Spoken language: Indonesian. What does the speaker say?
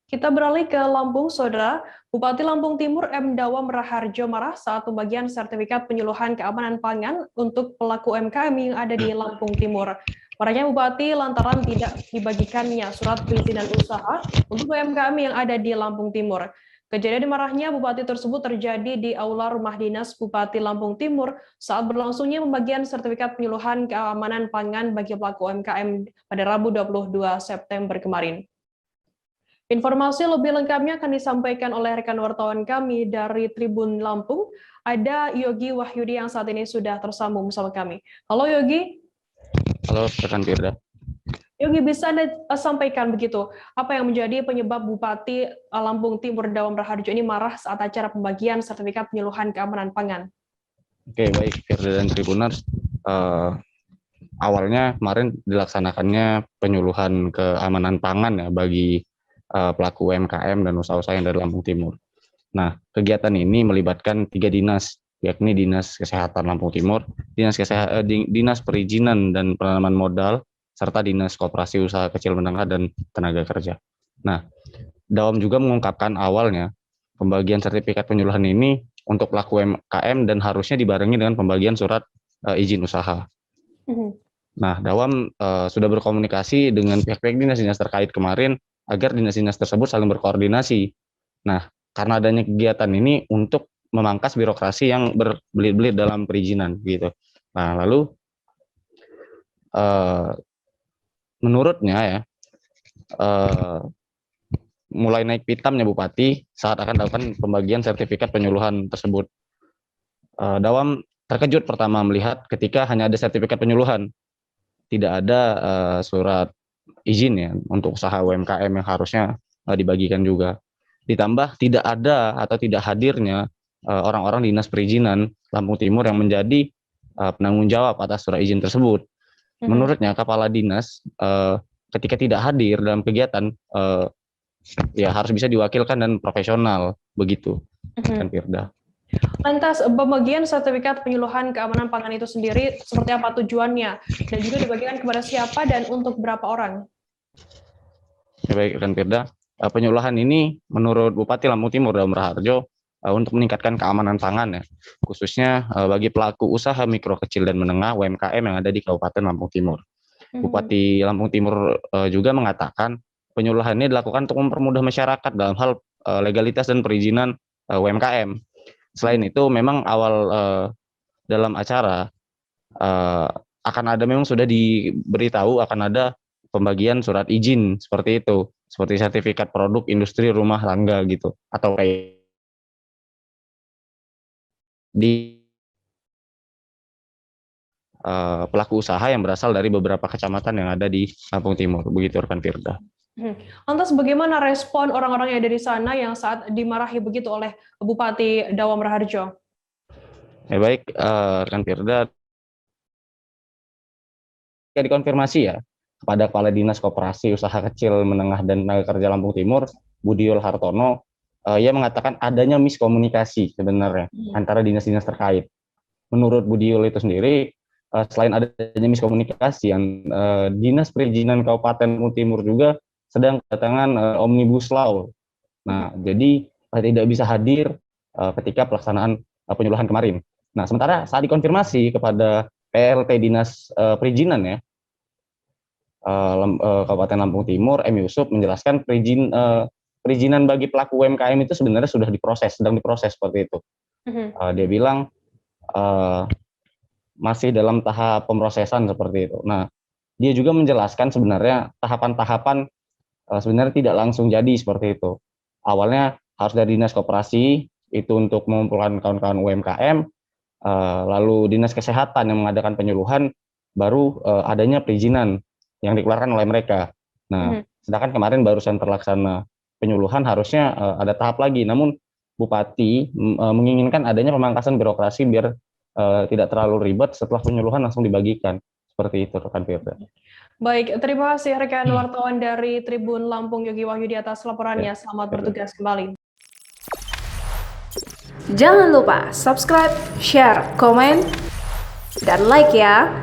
Kita beralih ke Lampung, Saudara. Bupati Lampung Timur M. Dawam Raharjo marah saat pembagian sertifikat penyuluhan keamanan pangan untuk pelaku UMKM yang ada di Lampung Timur. Marahnya Bupati lantaran tidak dibagikannya surat perizinan usaha untuk UMKM yang ada di Lampung Timur. Kejadian marahnya Bupati tersebut terjadi di Aula Rumah Dinas Bupati Lampung Timur saat berlangsungnya pembagian sertifikat penyuluhan keamanan pangan bagi pelaku UMKM pada Rabu 22 September kemarin. Informasi lebih lengkapnya akan disampaikan oleh rekan wartawan kami dari Tribun Lampung. Ada Yogi Wahyudi yang saat ini sudah tersambung bersama kami. Halo Yogi. Halo rekan Firda. Yogi, bisa Anda sampaikan begitu, apa yang menjadi penyebab Bupati Lampung Timur Dawam Raharjo ini marah saat acara pembagian sertifikat penyuluhan keamanan pangan? Oke, baik Firda dan Tribuners. Awalnya kemarin dilaksanakannya penyuluhan keamanan pangan ya bagi pelaku UMKM dan usaha-usaha yang dari Lampung Timur. Nah, kegiatan ini melibatkan 3 dinas, yakni Dinas Kesehatan Lampung Timur, Dinas Perizinan dan Penanaman Modal, serta Dinas Koperasi Usaha Kecil Menengah dan Tenaga Kerja. Nah, Dawam juga mengungkapkan awalnya pembagian sertifikat penyuluhan ini untuk pelaku UMKM dan harusnya dibarengi dengan pembagian surat izin usaha. Nah, Dawam sudah berkomunikasi dengan pihak-pihak dinas-dinas terkait kemarin agar dinas-dinas tersebut saling berkoordinasi. Nah, karena adanya kegiatan ini untuk memangkas birokrasi yang berbelit-belit dalam perizinan gitu. Nah, lalu menurutnya ya mulai naik pitamnya Bupati saat akan dilakukan pembagian sertifikat penyuluhan tersebut. Dawam terkejut pertama melihat ketika hanya ada sertifikat penyuluhan, tidak ada surat izin ya untuk usaha UMKM yang harusnya dibagikan juga. Ditambah tidak ada atau tidak hadirnya orang-orang dinas perizinan Lampung Timur yang menjadi penanggung jawab atas surat izin tersebut. Menurutnya kepala dinas ketika tidak hadir dalam kegiatan ya harus bisa diwakilkan dan profesional begitu kan Firda. Lantas pembagian sertifikat penyuluhan keamanan pangan itu sendiri seperti apa tujuannya dan juga dibagikan kepada siapa dan untuk berapa orang? Ya, baik kan Firda. Penyuluhan ini menurut Bupati Lampung Timur Dawam Raharjo untuk meningkatkan keamanan pangan ya, khususnya bagi pelaku usaha mikro kecil dan menengah UMKM yang ada di Kabupaten Lampung Timur. Bupati Lampung Timur juga mengatakan penyuluhan ini dilakukan untuk mempermudah masyarakat dalam hal legalitas dan perizinan UMKM. Selain itu, memang awal dalam acara akan ada memang sudah diberitahu akan ada pembagian surat izin seperti itu, seperti sertifikat produk industri rumah tangga gitu, atau kayak di pelaku usaha yang berasal dari beberapa kecamatan yang ada di Lampung Timur. Begitu rekan Firda. Lantas bagaimana respon orang-orang yang ada di sana yang saat dimarahi begitu oleh Bupati Dawam Raharjo? Ya baik, rekan Firda, dikonfirmasi ya kepada Kepala Dinas Koperasi Usaha Kecil Menengah dan Tenaga Kerja Lampung Timur, Budiul Hartono, ia mengatakan adanya miskomunikasi sebenarnya antara dinas-dinas terkait. Menurut Budiul itu sendiri, selain adanya miskomunikasi, Dinas Perizinan Kabupaten Lampung Timur juga sedang kedatangan Omnibus Law. Nah, jadi tidak bisa hadir ketika pelaksanaan penyuluhan kemarin. Nah, sementara saat dikonfirmasi kepada PLT Dinas Perizinan ya, Kabupaten Lampung Timur, M. Yusuf menjelaskan perizinan bagi pelaku UMKM itu sebenarnya sudah diproses, sedang diproses seperti itu. Dia bilang masih dalam tahap pemrosesan seperti itu. Nah, dia juga menjelaskan sebenarnya tahapan-tahapan sebenarnya tidak langsung jadi seperti itu. Awalnya harus dari Dinas Koperasi itu untuk mengumpulkan kawan-kawan UMKM, lalu Dinas Kesehatan yang mengadakan penyuluhan, baru adanya perizinan yang dikeluarkan oleh mereka. Nah, sedangkan kemarin barusan terlaksana penyuluhan, harusnya ada tahap lagi. Namun Bupati menginginkan adanya pemangkasan birokrasi biar tidak terlalu ribet, setelah penyuluhan langsung dibagikan. Seperti itu rekan Firda. Baik, terima kasih rekan wartawan dari Tribun Lampung Yogi Wahyudi atas laporannya. Selamat bertugas kembali. Jangan lupa subscribe, share, komen, dan like ya.